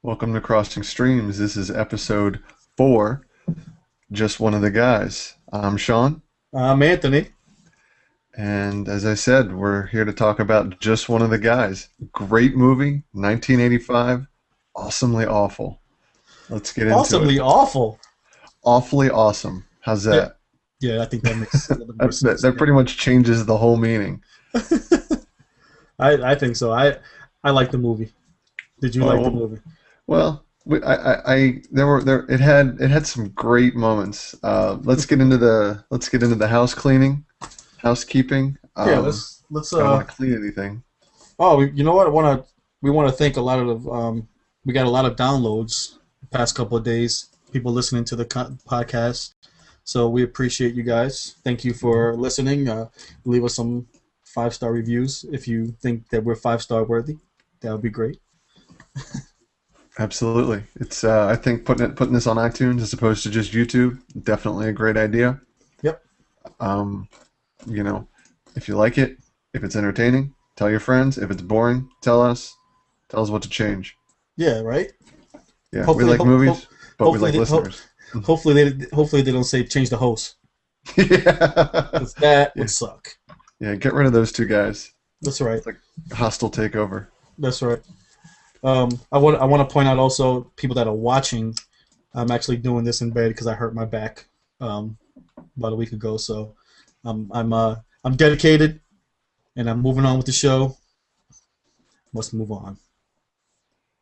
Welcome to Crossing Streamz. This is episode 4, Just One of the Guys. I'm Sean, I'm Anthony. and as I said, we're here to talk about Just One of the Guys. Great movie, 1985, awesomely awful. Let's get into it. Awesomely awful. Awfully awesome. How's Yeah, that? yeah, I think that makes a little bit more That, sense. that pretty much changes the whole meaning. I think so. I like the movie. Did you like the Well, movie? well, it had some great moments. Let's get into the house cleaning, housekeeping. Yeah, let's I don't want to clean anything. oh, you know what? We want to thank a lot of we got a lot of downloads the past couple of days. People listening to the podcast. So we appreciate you guys. Thank you for listening. Leave us some 5-star reviews if you think that we're 5-star worthy. That would be great. Absolutely. It's I think putting this on iTunes as opposed to just YouTube, definitely a great idea. Yep. Um, you know, if you like it, if it's entertaining, tell your friends. If it's boring, tell us. Tell us what to change. Yeah, right. Yeah, we Hopefully, like movies, but we hopefully, like listeners. hopefully they don't say change the host. Yeah. 'Cause that Yeah. would suck. Yeah, get rid of those two guys. That's right. It's like a hostile takeover. That's right. I want to point out also people that are watching. I'm actually doing this in bed because I hurt my back about a week ago. So I'm dedicated and I'm moving on with the show. Must move on.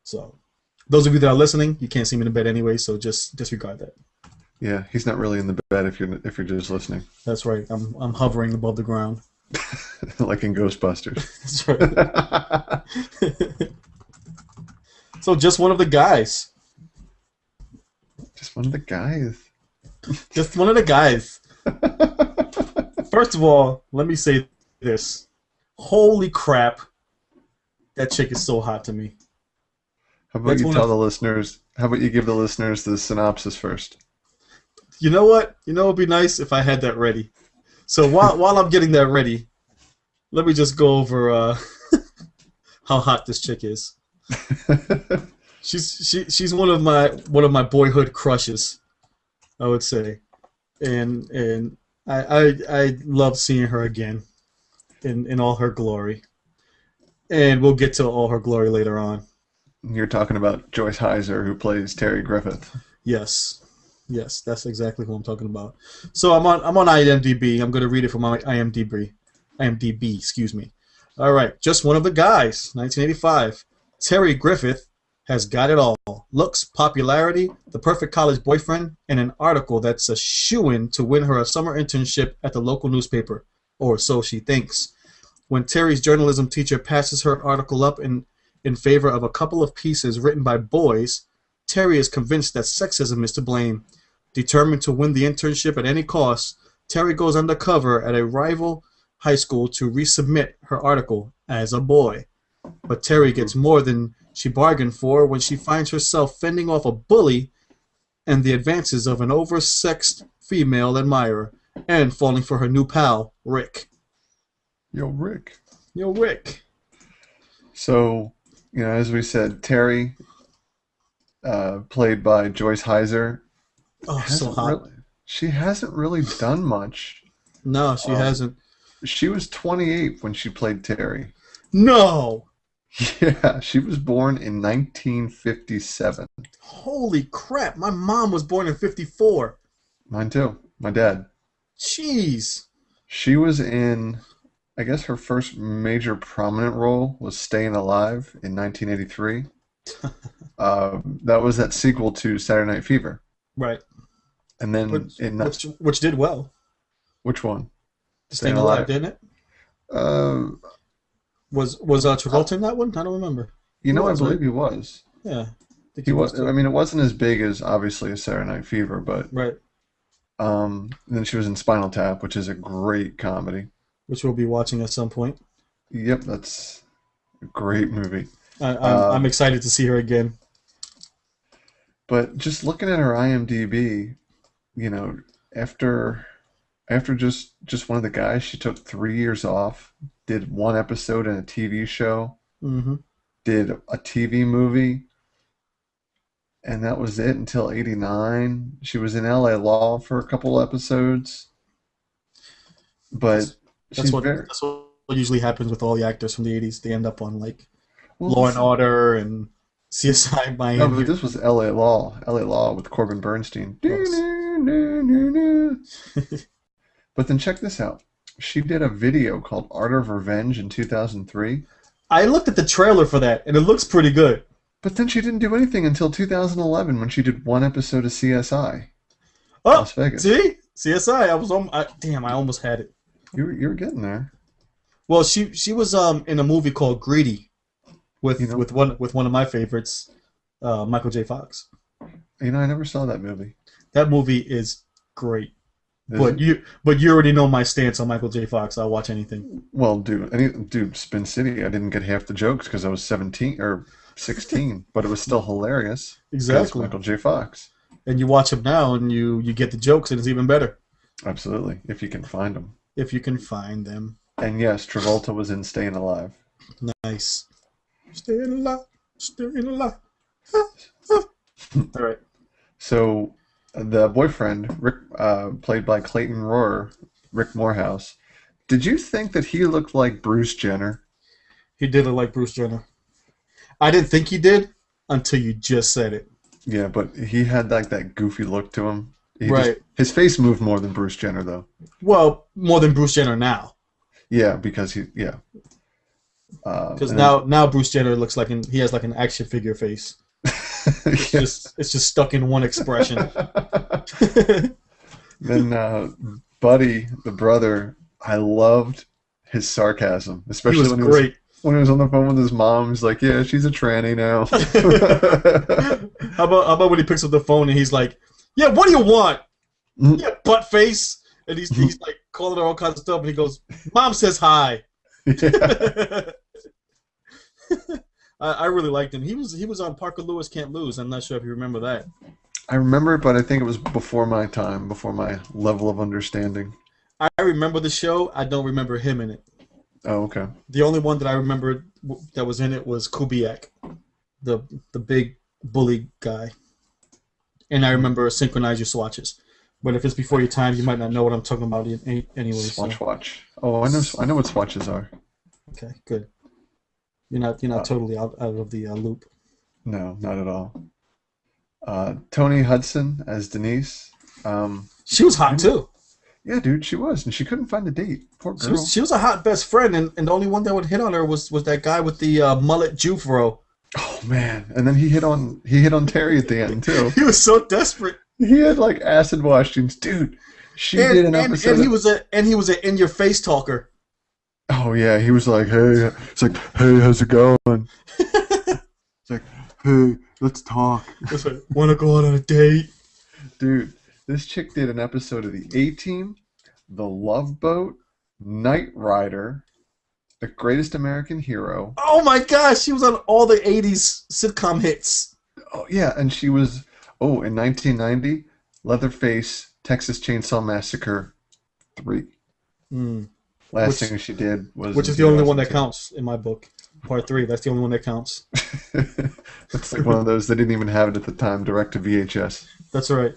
So those of you that are listening, you can't see me in the bed anyway. So just disregard that. Yeah, he's not really in the bed if you're just listening, That's right. I'm hovering above the ground. like in Ghostbusters. That's right. So just one of the guys. Just one of the guys. Just one of the guys. First of all, let me say this. Holy crap. That chick is so hot to me. How about That's you one tell of the listeners? How about you give the listeners the synopsis first? You know what? You know it would be nice if I had that ready. So while I'm getting that ready, let me just go over how hot this chick is. She's one of my boyhood crushes, I would say. And I love seeing her again in all her glory. And we'll get to all her glory later on. You're talking about Joyce Heiser, who plays Terry Griffith. Yes. Yes, that's exactly who I'm talking about. So I'm on IMDb. I'm going to read it from my IMDb. IMDb, excuse me. All right, just one of the guys, 1985. Terry Griffith has got it all. Looks, popularity, the perfect college boyfriend, and an article that's a shoo-in to win her a summer internship at the local newspaper, or so she thinks. When Terry's journalism teacher passes her article up in favor of a couple of pieces written by boys, Terry is convinced that sexism is to blame. Determined to win the internship at any cost, Terry goes undercover at a rival high school to resubmit her article as a boy. But Terry gets more than she bargained for when she finds herself fending off a bully and the advances of an oversexed female admirer, and falling for her new pal, Rick. Yo, Rick. Yo, Rick. So, as we said, Terry, played by Joyce Heiser, Oh, so hasn't hot. really. She hasn't really done much. No, she Um, hasn't. she was 28 when she played Terry. No! Yeah, she was born in 1957. Holy crap, my mom was born in 54. Mine too. My dad. Jeez. She was in, I guess her first major prominent role was Staying Alive in 1983. That was that sequel to Saturday Night Fever. Right. And then Which in that, which did well. which one? Staying Staying Alive, Alive. didn't it? Uh, Was Travolta in that one? I don't remember. He I was, right? believe he was. Yeah. I think He he was was. I too. mean, it wasn't as big as obviously a Saturday Night Fever, but Right. then she was in Spinal Tap, which is a great comedy. Which we'll be watching at some point. Yep, that's a great movie. I'm Um, excited to see her again. but just looking at her IMDb, you know, after just one of the guys, she took 3 years off, did one episode in a TV show, Hmm. did a TV movie, and that was it until '89. She was in LA Law for a couple episodes, but That's she's very that's what usually happens with all the actors from the '80s. They end up on like well. Law and Order and CSI No, but Miami. this was LA Law, LA Law with Corbin Bernstein. Gross. But then check this out. She did a video called Art of Revenge in 2003. I looked at the trailer for that, and it looks pretty good. But then she didn't do anything until 2011 when she did one episode of CSI Oh, Las Vegas. see, CSI. I was on. Damn, I almost had it. You were getting there. Well, she was in a movie called Greedy with You know, with one of my favorites, Michael J. Fox. I never saw that movie. That movie is great. Is it? But you already know my stance on Michael J. Fox. I'll watch anything. Well, dude, Spin City. I didn't get half the jokes because I was 17 or 16, but it was still hilarious. 'Cause it's Exactly. Michael J. Fox. And you watch him now, and you get the jokes, and it's even better Absolutely, if you can find them. if you can find them. And yes, Travolta was in Staying Alive. Nice. Staying alive, staying alive. All right. So the boyfriend, Rick, played by Clayton Rohrer, Rick Morehouse. Did you think that he looked like Bruce Jenner? He did look like Bruce Jenner. I didn't think he did until you just said it. Yeah, but he had like that goofy look to him. Right. His face moved more than Bruce Jenner, though. Well, more than Bruce Jenner now. Yeah, because yeah. Because And now Bruce Jenner looks like he has like an action figure face. It's yes. just stuck in one expression. Then Buddy, the brother, I loved his sarcasm, He especially was great. when he was on the phone with his mom. He's like, "Yeah, she's a tranny now." How about when he picks up the phone and he's like, "Yeah, what do you want? Yeah, butt face." And he's like calling her all kinds of stuff, and he goes, "Mom says hi." Yeah. I really liked him. He was on Parker Lewis Can't Lose. I'm not sure if you remember that. I remember it, but I think it was before my time, before my level of understanding. I remember the show. I don't remember him in it. Oh, okay. The only one that I remember that was in it was Kubiak, the big bully guy. And I remember Synchronize Your Swatches. But if it's before your time, you might not know what I'm talking about anyway. So. Swatch. Oh, I know what swatches are. Okay, good. You're not totally out of the loop. No, not at all. Tony Hudson as Denise. She was hot too. Yeah, dude, she was, and she couldn't find a date. Poor girl. She was a hot best friend, and the only one that would hit on her was that guy with the mullet Jufro. Oh man, and then he hit on Terry at the end too. He was so desperate. He had like acid wash jeans, dude. She did an episode. And he was a in your face talker. Oh yeah, he was like, "Hey," it's like, "Hey, how's it going?" It's like, "Hey, let's talk." It's like, wanna go out on a date? Dude, this chick did an episode of the A-Team, The Love Boat, Knight Rider, The Greatest American Hero. Oh my gosh, she was on all the '80s sitcom hits. Oh yeah, and she was in 1990, Leatherface, Texas Chainsaw Massacre 3. Last thing she did was which is the only one that counts in my book. Part 3, that's the only one that counts. It's like one of those, they didn't even have it at the time, direct to VHS. That's right.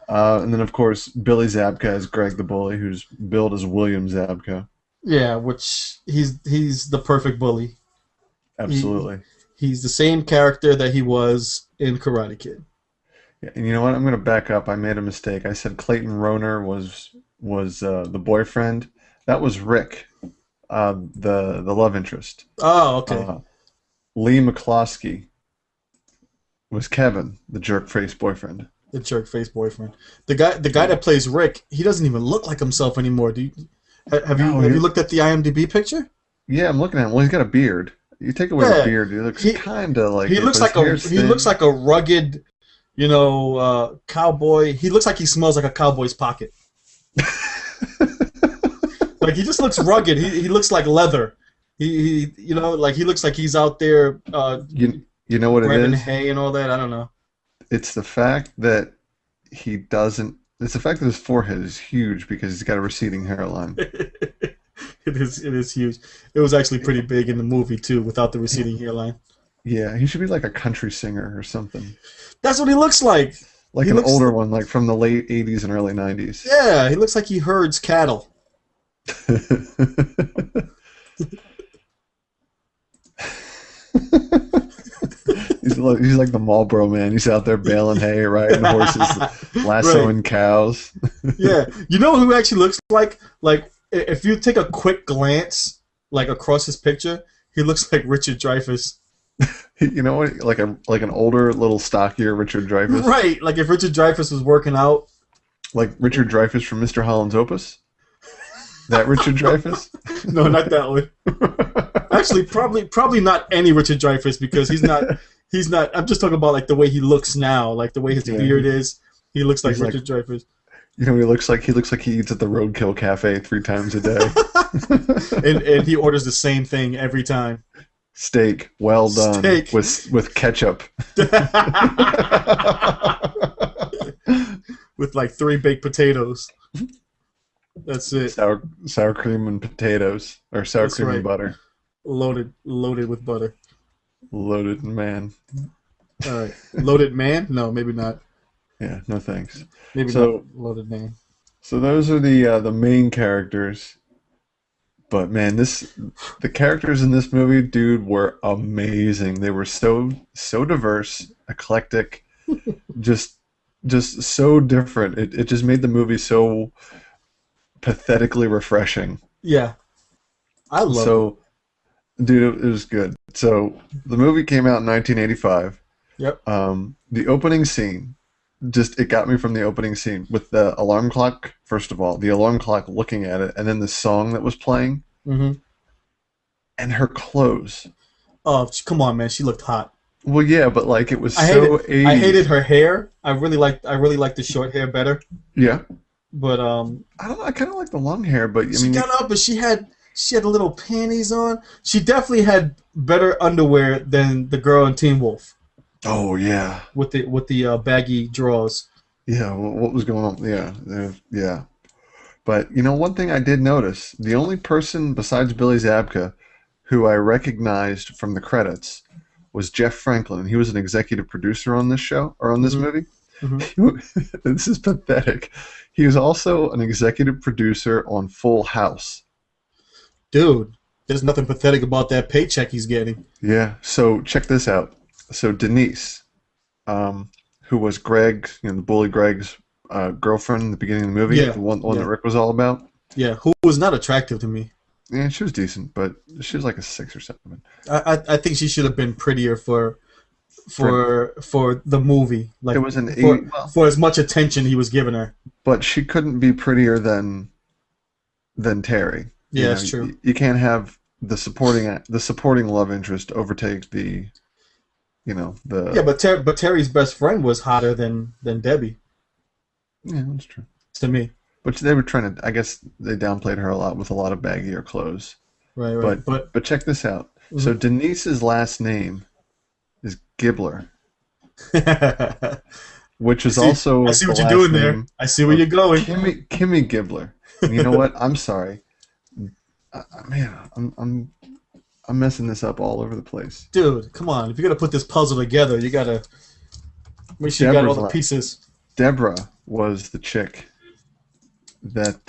And then, of course, Billy Zabka as Greg the Bully, who's billed as William Zabka. Yeah, which he's the perfect bully. Absolutely. He's the same character that he was in Karate Kid. Yeah, and you know what? I'm going to back up. I made a mistake. I said Clayton Rohner was the boyfriend. That was Rick, the love interest. Oh, okay. Lee McCloskey was Kevin, the jerk-faced boyfriend. The jerk-faced boyfriend. The guy that plays Rick, he doesn't even look like himself anymore. Have you looked at the IMDb picture? Yeah, I'm looking at him. Well, he's got a beard. You take away the beard, he looks kind of like he looks like a rugged, cowboy. He looks like he smells like a cowboy's pocket. Like he just looks rugged. He looks like leather. He looks like he's out there. You know what it grabbing is? hay and all that. I don't know. It's the fact that he doesn't. It's the fact that his forehead is huge because he's got a receding hairline. It is huge. It was actually pretty big in the movie too, without the receding hairline. Yeah, he should be like a country singer or something. That's what he looks like. Like He an looks, older one, like from the late 80s and early 90s. yeah, he looks like he herds cattle. He's like the Marlboro man. He's out there baling hay, riding horses, Right. lassoing cows. Yeah. You know who actually looks like? Like, if you take a quick glance, like, across his picture, he looks like Richard Dreyfuss. You know what? Like an older, little stockier Richard Dreyfuss. Right. Like, if Richard Dreyfuss was working out. Like Richard Dreyfuss from Mr. Holland's Opus. That Richard Dreyfuss? No, not that one. Actually, probably not any Richard Dreyfuss, because he's not. He's not. I'm just talking about like the way he looks now, like the way his Yeah, beard is. He looks like he's like, Richard Dreyfuss. you know what he looks like? He looks like he eats at the Roadkill Cafe 3 times a day. And he orders the same thing every time. Steak, well done, Steak. with ketchup. With like 3 baked potatoes. That's it. Sour cream and potatoes, or sour That's cream right. and butter. Loaded with butter. Loaded man. All right. Loaded man? No, maybe not. Yeah, no thanks. Maybe not So loaded man. so those are the main characters. But man, the characters in this movie, dude, were amazing. They were so diverse, eclectic, just so different. It just made the movie so pathetically refreshing. Yeah, I love it. So, dude, it was good. So the movie came out in 1985. Yep. The opening scene, it got me from the opening scene with the alarm clock. First of all, the alarm clock looking at it, and then the song that was playing, Mm-hmm. and her clothes. Oh, come on, man. She looked hot. Well, yeah, but like it was I so hated. 80s. I hated her hair. I really liked the short hair better. Yeah, But I don't know. I kind of like the long hair, but I she mean, got up, but she had little panties on. She definitely had better underwear than the girl in Teen Wolf oh yeah, with the baggy drawers. yeah. What was going on? Yeah. But you know, one thing I did notice: the only person besides Billy Zabka who I recognized from the credits was Jeff Franklin, and he was an executive producer on this show or on this Mm-hmm. movie. Mm-hmm. This is pathetic. He was also an executive producer on Full House. Dude, there's nothing pathetic about that paycheck he's getting. Yeah. So check this out. So Denise, who was Greg, the bully Greg's girlfriend in the beginning of the movie, Yeah. the one Yeah. that Rick was all about. Yeah, who was not attractive to me. Yeah, she was decent, but she was like a 6 or 7. I think she should have been prettier for the movie. Like It was an for, 80, well, for as much attention he was giving her. but she couldn't be prettier than Terry. Yeah, that's true. You can't have the supporting love interest overtake the Yeah, but Terry's best friend was hotter than Debbie yeah, that's true. to me. But they were trying to. I guess they downplayed her a lot with a lot of baggier clothes. Right, right. But check this out. Mhm. So Denise's last name is Gibbler, which is also I see what the you're last doing there. name I see where you're going. Kimmy Gibbler. And you know what? I'm sorry, man. I'm messing this up all over the place. Dude, come on. If you're going to put this puzzle together, you got to make sure you got all the pieces. Deborah was the chick that,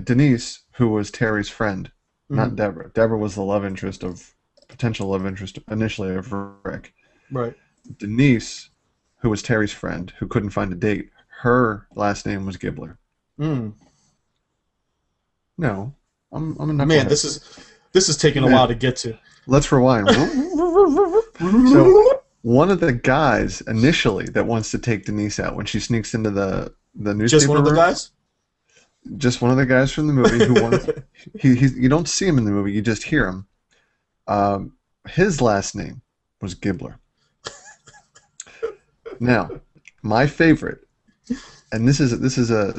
Denise, who was Terry's friend, not Mhm. Deborah. Deborah was the potential love interest initially of Rick. Right. Denise, who was Terry's friend, who couldn't find a date, her last name was Gibbler. Mm. No, I'm a knucklehead. Man, this is taking a while to get to. Let's rewind. So one of the guys initially that wants to take Denise out when she sneaks into the newspaper Just one of the room, guys? just one of the guys from the movie who wants. You don't see him in the movie; you just hear him. His last name was Gibbler. Now, my favorite, and this is a.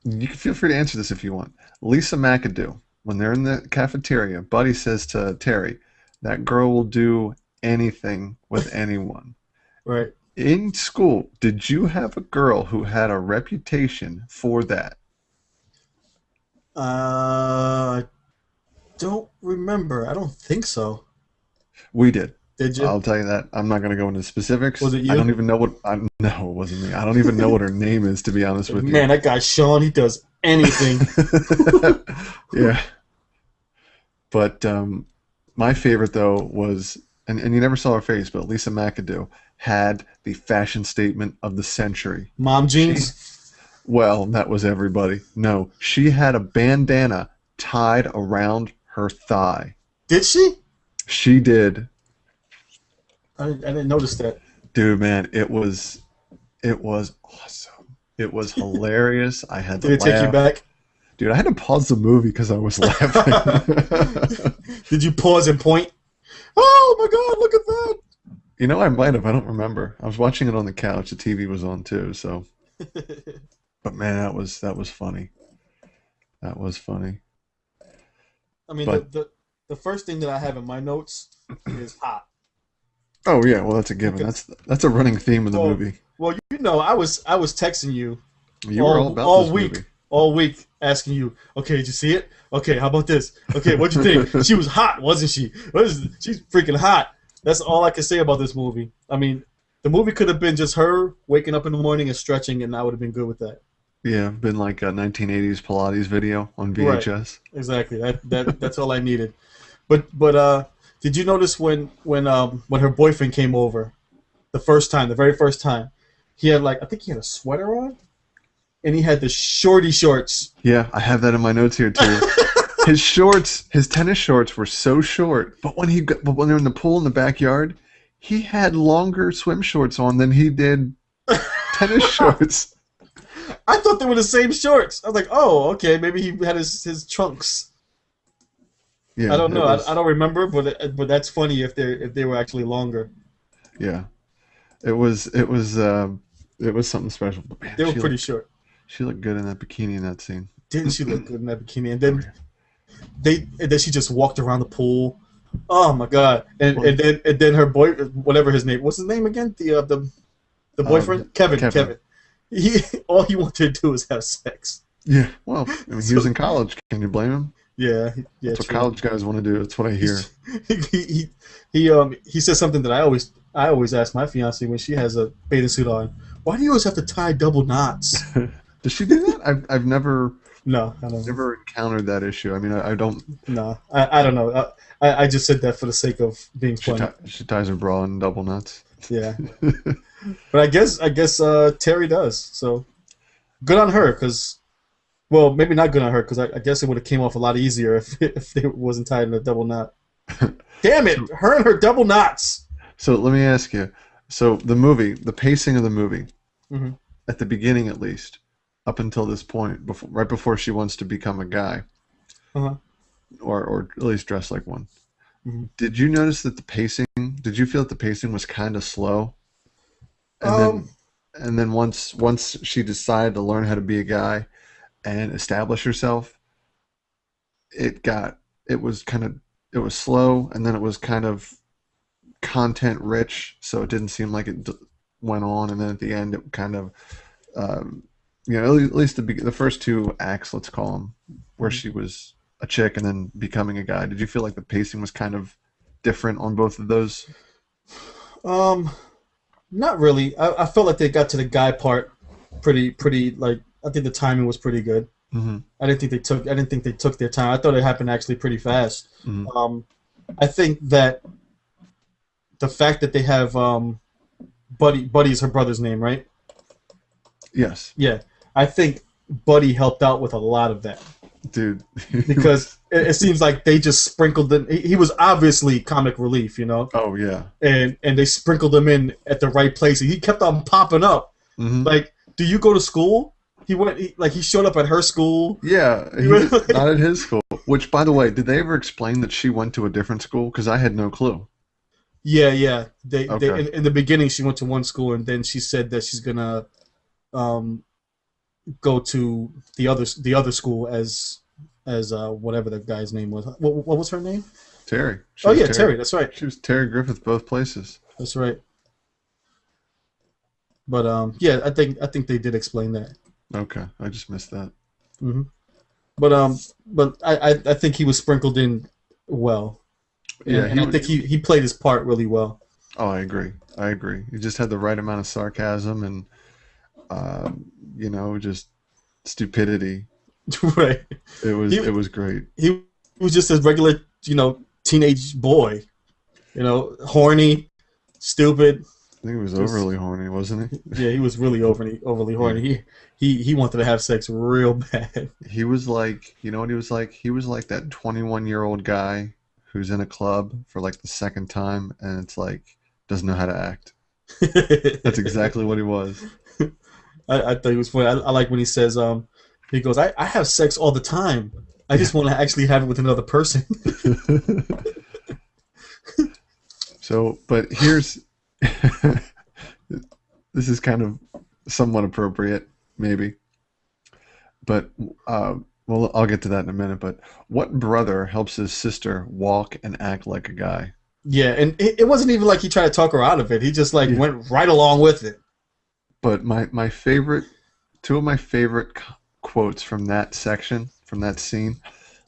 You can feel free to answer this if you want. Lisa McAdoo, when they're in the cafeteria, Buddy says to Terry, "That girl will do anything with anyone." Right. In school, did you have a girl who had a reputation for that? I don't remember. I don't think so. We did. Did you? I'll tell you that. I'm not going to go into specifics. Was it I you? don't even know what. No, it wasn't me. I don't even know what her name is, to be honest with Man, that guy Sean, he does anything. you. Yeah. But my favorite, though, was, and you never saw her face, but Lisa McAdoo had the fashion statement of the century. Mom She, jeans. well, that was everybody. No, she had a bandana tied around her thigh. Did she? She did. I didn't notice that. Dude, man, it was awesome. It was hilarious. I had to Did it take you laugh. back? Dude, I had to pause the movie because I was laughing. Did you pause and point? Oh my God! Look at that. You know, I might have. I don't remember. I was watching it on the couch. The TV was on too. So, but man, that was funny. That was funny. I mean, But the first thing that I have in my notes is hot. oh yeah, well that's a given. Because, That's a running theme of the well, movie. well, you know, I was texting you You were all about this movie. all week, asking you, okay, did you see it? Okay, how about this? Okay, what'd you think? She was hot, wasn't she? She's freaking hot. That's all I can say about this movie. I mean, the movie could have been just her waking up in the morning and stretching, and I would have been good with that. Yeah, been like a 1980s Pilates video on Right. VHS. Exactly. That's all I needed. But did you notice when her boyfriend came over the very first time, he had I think he had a sweater on, and he had the shorty shorts. Yeah, I have that in my notes here too. His tennis shorts were so short, but when they're in the pool in the backyard, he had longer swim shorts on than he did tennis shorts. I thought they were the same shorts. I was like, oh, okay, maybe he had his trunks. Yeah, I don't know. was- I don't remember, but that's funny if they were actually longer. yeah, it was something special. But man, They were she pretty looked, short. she looked good in that bikini in that scene. Didn't she look good in that bikini? And then she just walked around the pool. Oh my God! And Well, then her boy, whatever his name, what's his name again? The boyfriend, Kevin. Kevin. All he wanted to do was have sex. Yeah, well, I mean, he was in college. Can you blame him? Yeah, That's what true. college guys want to do. That's what I hear. He said something that I always ask my fiance when she has a bathing suit on. Why do you always have to tie double knots? Does she do that? I've never No, I don't know. never encountered that issue. I mean, I don't. No, I don't know. I just said that for the sake of being funny. She ties her bra in double nuts. Yeah, but I guess Terry does. So good on her, because well, maybe not good on her, because I guess it would have came off a lot easier if it wasn't tied in a double knot. Damn it, her and her double knots. So let me ask you. So the pacing of the movie, hmm at the beginning at least, up until this point, right before she wants to become a guy, Uh-huh. or at least dress like one. Mhm. Did you notice that the pacing? Did you feel that the pacing was kind of slow? And Um, then once she decided to learn how to be a guy and establish herself, it was slow, and then it was kind of content rich, so it didn't seem like it went on, and then at the end it kind of at least the first two acts, let's call them, where she was a chick and then becoming a guy. Did you feel like the pacing was kind of different on both of those? Not really. I felt like they got to the guy part pretty like I think the timing was pretty good. Mm-hmm. I didn't think they took their time. I thought it happened actually pretty fast. Mm-hmm. I think that the fact that they have Buddy is her brother's name, right? Yes, Yeah. I think Buddy helped out with a lot of that. dude. Because it seems like they just sprinkled him. He was obviously comic relief, you know, Oh yeah. and they sprinkled him in at the right places. He kept on popping up. Mm-hmm. Like, do you go to school? He showed up at her school. Yeah, He was like- not at his school. Which, by the way, did they ever explain that she went to a different school? Because I had no clue. Yeah. They Okay. in the beginning she went to one school, and then she said that she's gonna go to the other school as whatever the guy's name was. What was her name? Terry. She Oh was yeah, Terry. That's right. She was Terry Griffith both places. That's right. But yeah, I think they did explain that. Okay, I just missed that. hmm But I think he was sprinkled in well. Yeah, And I think he played his part really well. Oh, I agree. I agree. He just had the right amount of sarcasm and, just stupidity. Right. It was great. He was just a regular, teenage boy. Horny, stupid. I think he was overly horny, wasn't he? Yeah, he was really overly horny. He wanted to have sex real bad. He was like, you know what he was like? He was like that 21-year-old guy who's in a club for like the second time and it's like doesn't know how to act. That's exactly what he was. I thought he was funny. I like when he says, he goes, I have sex all the time. I just want to actually have it with another person. So, but here's this is kind of somewhat appropriate, maybe. But well, I'll get to that in a minute. But what brother helps his sister walk and act like a guy? Yeah, and it wasn't even like he tried to talk her out of it. He just went right along with it. But my favorite, two of my favorite quotes from that section, from that scene.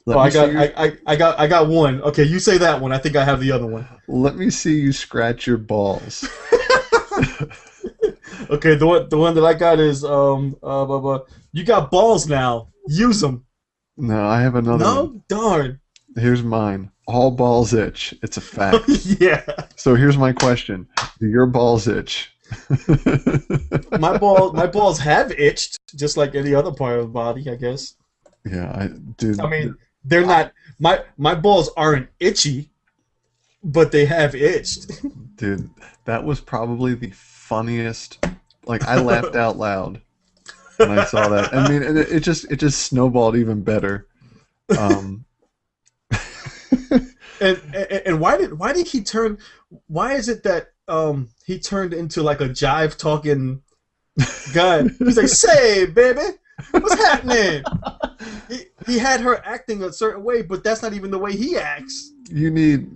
I got one. Okay, you say that one. I think I have the other one. Let me see you scratch your balls. Okay, the one that I got is you got balls now. Use them. No, I have another one. No, darn. Here's mine. All balls itch. It's a fact. Yeah. So here's my question: do your balls itch? My balls have itched, just like any other part of the body, I guess. Yeah, dude. I mean, they're not. My balls aren't itchy, but they have itched. Dude, that was probably the funniest. Like I laughed out loud when I saw that. I mean, and it just snowballed even better. And why did he turn? Why is it that he turned into like a jive talking guy? He's like, "Say, baby, what's happening?" He had her acting a certain way, but that's not even the way he acts. You need.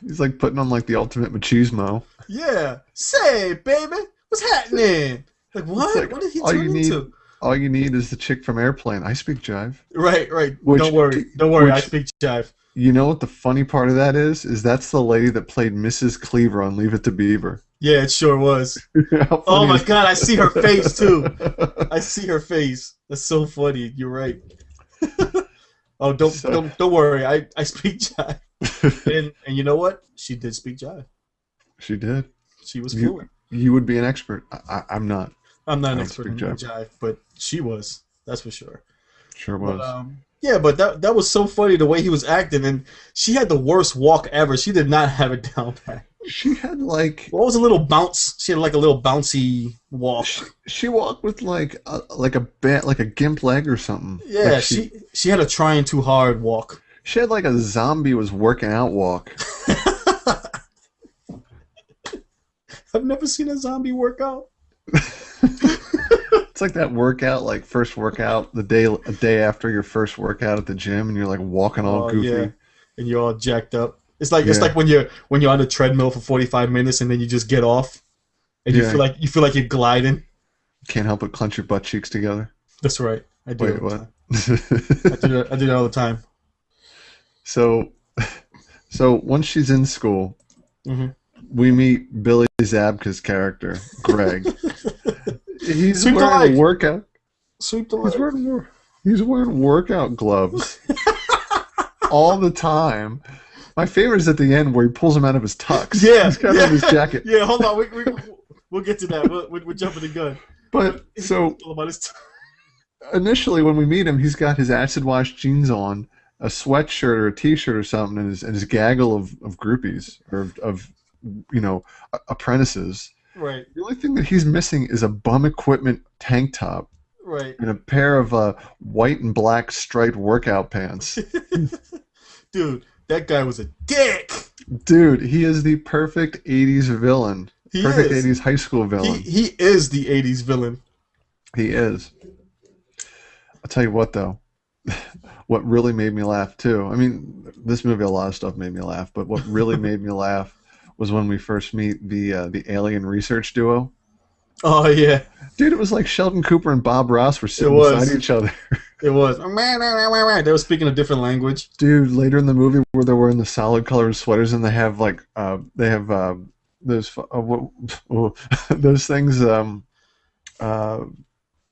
He's like putting on like the ultimate machismo. Yeah, say, baby, what's happening? Like what? Like, what did he turn into? All you need is the chick from Airplane. I speak jive. Right. Don't worry. I speak jive. You know what the funny part of that is? Is that's the lady that played Mrs. Cleaver on Leave It to Beaver. Yeah, it sure was. Oh my God, I see her face too. I see her face. That's so funny. You're right. Oh, don't worry. I speak jive. And you know what? She did speak jive. She did. She was fluent. You would be an expert. I'm not. I'm not an expert in jive, but she was. That's for sure. Sure was. But, yeah, but that was so funny the way he was acting, and she had the worst walk ever. She did not have it down pat. She had like. What was a little bounce? She had like a little bouncy walk. She walked with like a gimp leg or something. Yeah, like she had a trying too hard walk. She had like a zombie was working out walk. I've never seen a zombie work out. It's like that workout, like first workout, a day after your first workout at the gym, and you're like walking all goofy. Yeah. And you're all jacked up. It's like when you're on the treadmill for 45 minutes and then you just get off, and you feel like you're gliding. Can't help but clench your butt cheeks together. That's right. I do. Wait, what? I do that all the time. So once she's in school, mm-hmm. we meet Billy Zabka's character, Greg. He's wearing a workout. Sweep the leg. He's wearing workout gloves all the time. My favorite is at the end where he pulls them out of his tux. Yeah, he's got on his jacket. Yeah, hold on. We'll get to that. We're jumping the gun. But so initially, when we meet him, he's got his acid wash jeans on, a sweatshirt or a t-shirt or something, and his gaggle of groupies or of apprentices. Right. The only thing that he's missing is a bum equipment tank top. Right. And a pair of white and black striped workout pants. Dude, that guy was a dick. Dude, he is the perfect 80s villain. Perfect 80s high school villain. He is the 80s villain. He is. I'll tell you what, though. What really made me laugh, too. I mean, this movie, a lot of stuff made me laugh. But what really made me laugh was when we first meet the alien research duo. Oh, yeah. Dude, it was like Sheldon Cooper and Bob Ross were sitting beside each other. It was. They were speaking a different language. Dude, later in the movie where they're wearing the solid colored sweaters and they have like those what, those things uh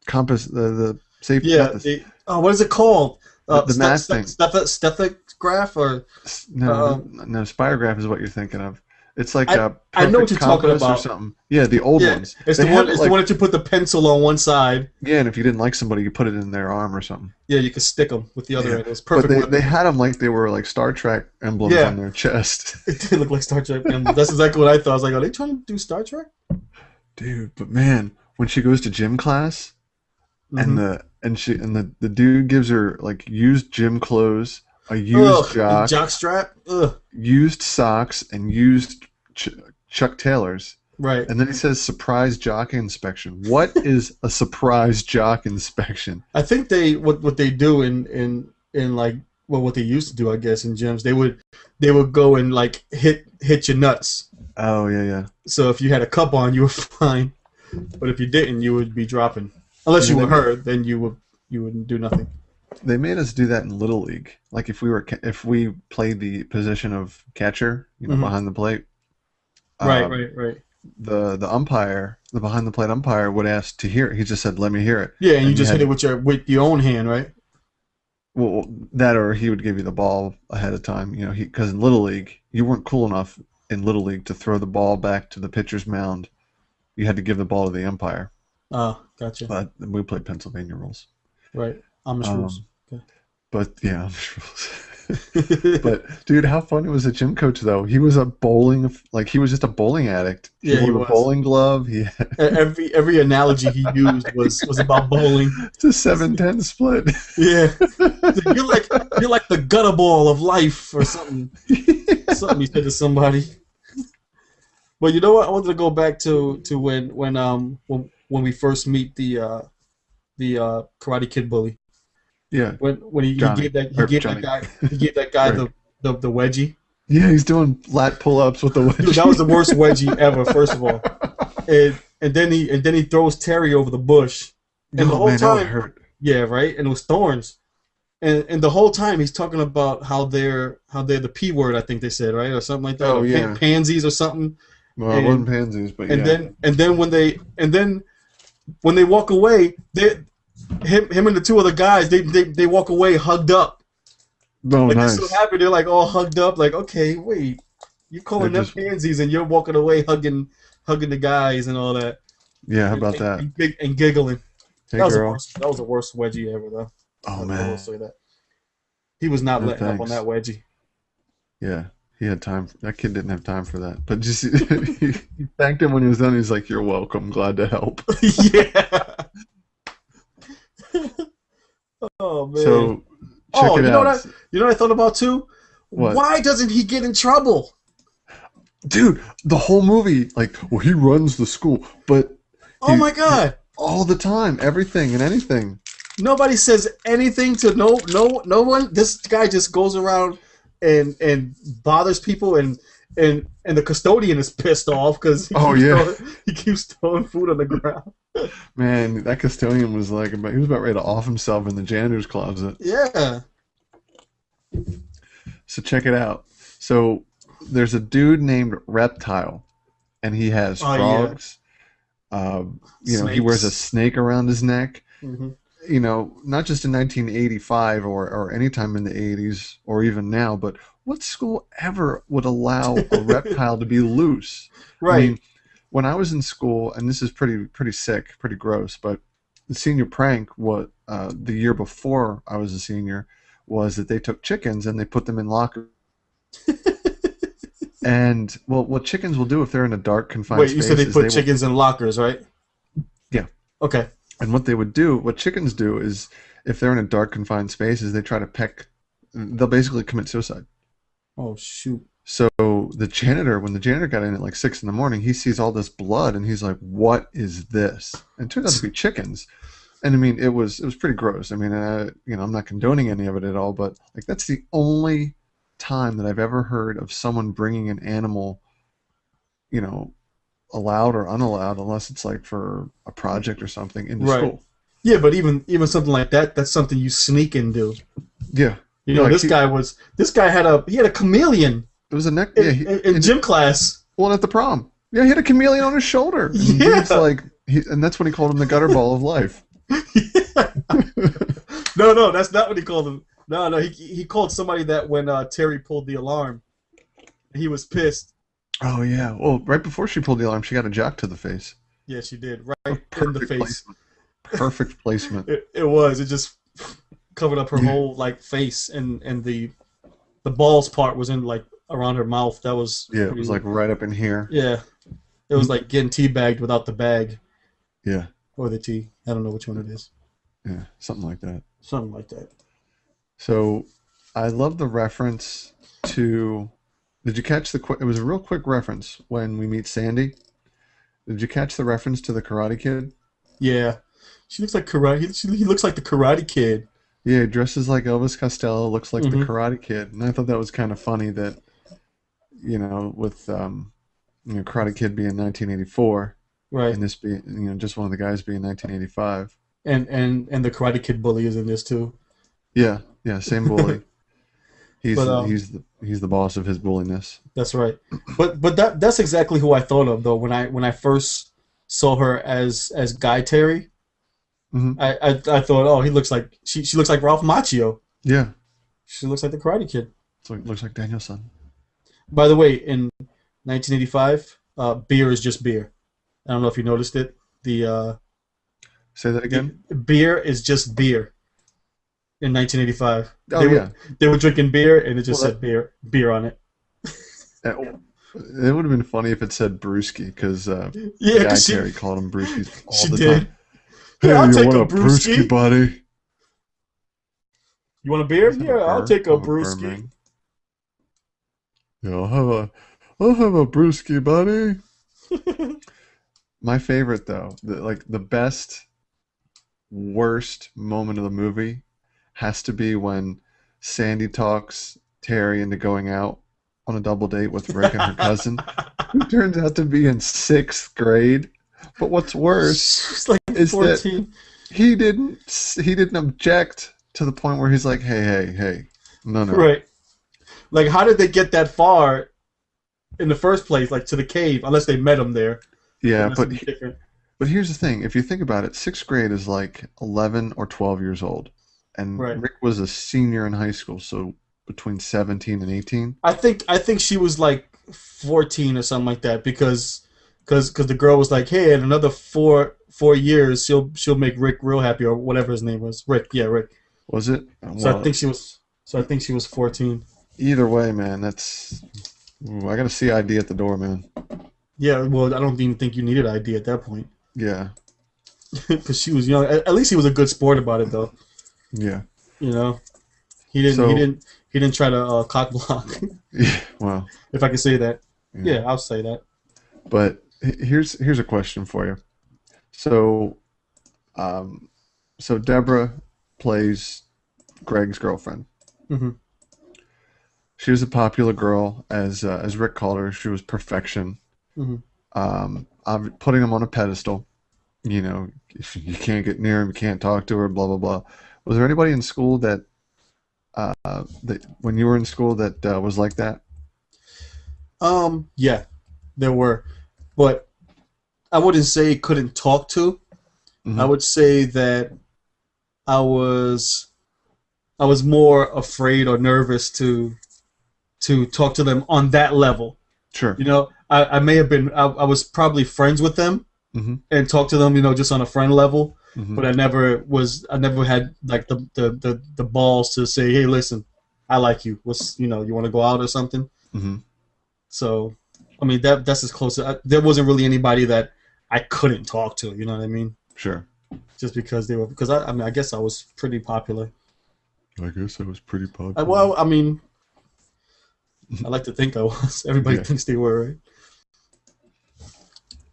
compass the safety Yeah. not the, What is it called? the math thing. Stethograph or No, no, Spirograph is what you're thinking of. It's like I a I know what perfect you're talking compass or about. something. Yeah, the old Yeah, ones. it's They the one. have it It's the like one that you put the pencil on one side. yeah, and if you didn't like somebody, you put it in their arm or something. Yeah, you could stick them with the other Yeah, end. It was but perfect they weapon. had them like they were like Star Trek emblems on Yeah, their chest. it did look like Star Trek. And that's exactly what I thought. I was like, are they trying to do Star Trek? Dude, but man, when she goes to gym class and Mm-hmm. the dude gives her like used gym clothes, a used Ugh, the jock, jock strap. Ugh. used socks, and used Chuck Taylors. Right. And then he says surprise jock inspection. What is a surprise jock inspection? I think they what they do in like well what they used to do I guess in gyms they would go and like hit your nuts. Oh yeah, yeah. So if you had a cup on, you were fine. But if you didn't, you would be dropping. Unless You you know, were hurt, then you wouldn't do nothing. they made us do that in Little League. Like if we played the position of catcher, Hmm. behind the plate, Right, uh, right, right. the umpire, the behind the plate umpire would ask to hear it. He just said, "Let me hear it," Yeah, and you and you just hit it had with your own hand, right? well that, or he would give you the ball ahead of time. Because in Little League, you weren't cool enough in Little League to throw the ball back to the pitcher's mound. You had to give the ball to the umpire. Oh, gotcha. But we played Pennsylvania rules. Right. Amish rules. Um, Okay. but yeah, I'm sure. But dude, how funny was the gym coach though? He was he was just a bowling addict. He Yeah, he wore the was. bowling glove. He had Every analogy he used was about bowling. it's a 7-10 split. Yeah. You're like the gutter ball of life or something. Something he said to somebody. But you know what? I wanted to go back to when we first meet the Karate Kid bully. Yeah, When he Johnny gave that he or gave that Johnny. guy he gave that guy Rick. the wedgie. Yeah, he's doing lat pull-ups with the Dude, that was wedgie. the worst wedgie ever. First of all, and then he throws Terry over the bush, and the Oh whole man, that would time, hurt. yeah, right, and it was thorns, and the whole time he's talking about how they're the P word, I think they said, right, or something like that, Oh or yeah. pansies or something, Well, it wasn't and pansies, but and yeah. then when they walk away, him and the two other guys they walk away hugged up, Oh, like they're so nice. happy, they're like all hugged up, like okay, wait, you They're calling them just pansies and you're walking away hugging the guys and all that. yeah. How and, about that? and giggling. Hey, That was the girl. worst. That was the worst wedgie ever, though. Oh I will man. say that he was not No letting up on thanks. that wedgie. Yeah, he had time. That kid didn't have time for that. But just he thanked him when he was done. He's like, "You're welcome. Glad to help." Yeah. Oh man. So check Oh, it you know what out. I thought about too? What? Why doesn't he get in trouble? Dude, the whole movie, like, well, he runs the school, but Oh he my God. all the time, everything and anything. Nobody says anything to no one. This guy just goes around and bothers people and the custodian is pissed off because Oh yeah, he keeps throwing food on the ground. man, that custodian was like, he was about ready to off himself in the janitor's closet. Yeah. So check it out. So there's a dude named Reptile, and he has Oh yeah. frogs. He wears a Snakes. snake around his neck. Hmm. Not just in 1985 or any time in the 80s or even now, but what school ever would allow a reptile to be loose? I Right. mean, when I was in school, and this is pretty sick, pretty gross, but the senior prank, the year before I was a senior, was that they took chickens and they put them in lockers. And well, what chickens will do if they're in a dark, confined Wait, you said space they is put chickens in lockers, right? yeah. Okay. And what chickens do is, if they're in a dark, confined space, is they try to peck. They'll basically commit suicide. Oh shoot. So when the janitor got in at like 6 in the morning, he sees all this blood and he's like, "What is this?" And it turned out to be chickens. And I mean, it was pretty gross. I mean, I'm not condoning any of it at all, but like that's the only time that I've ever heard of someone bringing an animal, allowed or unallowed, unless it's like for a project or something, into Right. school. Yeah, but even something like that, that's something you sneak and do. Yeah, You yeah. know, Like this guy had a chameleon it was a neck. Yeah, in gym class. well, at the prom. Yeah, he had a chameleon on his shoulder, and dude's Yeah. like, and that's when he called him the gutter ball of life. Yeah. No, no, that's not what he called him. No, no, he called somebody that when Terry pulled the alarm, he was pissed. Oh yeah. Well, right before she pulled the alarm, she got a jock to the face. Yeah, she did A right in the perfect face. placement. Perfect placement. It was. It just covered up her Yeah. whole like face, and the balls part was in like around her mouth. That was Yeah, it pretty. was like right up in here. Yeah, it was like getting tea bagged without the bag Yeah, or the tea. I don't know which one it is. yeah, something like that. Something like that. So, I love the reference to. Did you catch the? It was a real quick reference when we meet Sandy. Did you catch the reference to the Karate Kid? Yeah, she looks like karate. He looks like the Karate Kid. Yeah, he dresses like Elvis Costello, looks like the Hmm. Karate Kid, and I thought that was kind of funny that with Karate Kid being 1984, Right. and this being just one of the guys being 1985. And the Karate Kid bully is in this too. Yeah, yeah, same bully. He's But he's the boss of his bulliness. that's right. But that's exactly who I thought of though when I first saw her as Guy Terry. Hmm. I thought, oh, he looks like she looks like Ralph Macchio. Yeah, She looks like the Karate Kid. so it looks like Danielson. By the way, in 1985, beer is just beer. I don't know if you noticed it. Say that The again. beer is just beer in 1985. Oh yeah. They were drinking beer and it Well, just said beer on it. it would have been funny if it said Brewski because Yeah, Guy cause Terry called him Brewskis all she the did. time. Hey, Yeah, I'll you take want a a Brewski, brewski. buddy? You want a beer? Let's have a Yeah, I'll burn. take a I'll have a burn, brewski. man. Yeah, I'll have a Brewski, buddy. My favorite though, the best worst moment of the movie has to be when Sandy talks Terry into going out on a double date with Rick and her cousin, who turns out to be in sixth grade. But what's worse She's like is that 14. he didn't object to the point where he's like, hey, no, no. Right. Like, how did they get that far in the first place, like to the cave, unless they met him there? Yeah, Unless but it'd be different. but here's the thing. If you think about it, sixth grade is like 11 or 12 years old. And Right. Rick was a senior in high school, so between 17 and 18. I think she was like 14 or something like that because the girl was like, hey, in another four years she'll make Rick real happy or whatever his name was. Rick, yeah, Rick. Was it? So Well, I think she was 14. either way, man, I got to see ID at the door, man. Yeah, well, I don't even think you needed ID at that point Yeah, because she was young. At least he was a good sport about it though. yeah. You know, he didn't he So, didn't he didn't try to cock block, yeah, well, if I can say that. yeah. Yeah, I'll say that. But here's a question for you. So, um, so Deborah plays Greg's girlfriend. Hmm. She was a popular girl, as Rick called her. She was perfection. Hmm. Putting him on a pedestal. If you can't get near him, you can't talk to her. Blah blah blah. Was there anybody in school that when you were in school that was like that? Yeah, there were, but I wouldn't say couldn't talk to. I Hmm. would say that I was I was more afraid or nervous to talk to them on that level. Sure. You know, I may have been I was probably friends with them Hmm. and talked to them, just on a friend level, Hmm. but I never had like the balls to say, hey, listen, I like you. You want to go out or something? Hmm. So, I mean, that's as close. There wasn't really anybody that I couldn't talk to. You know what I mean? Sure. Just because I mean, I guess I was pretty popular. I guess I was pretty popular. Well, I mean, I like to think I was. Everybody Yeah. thinks they were, right?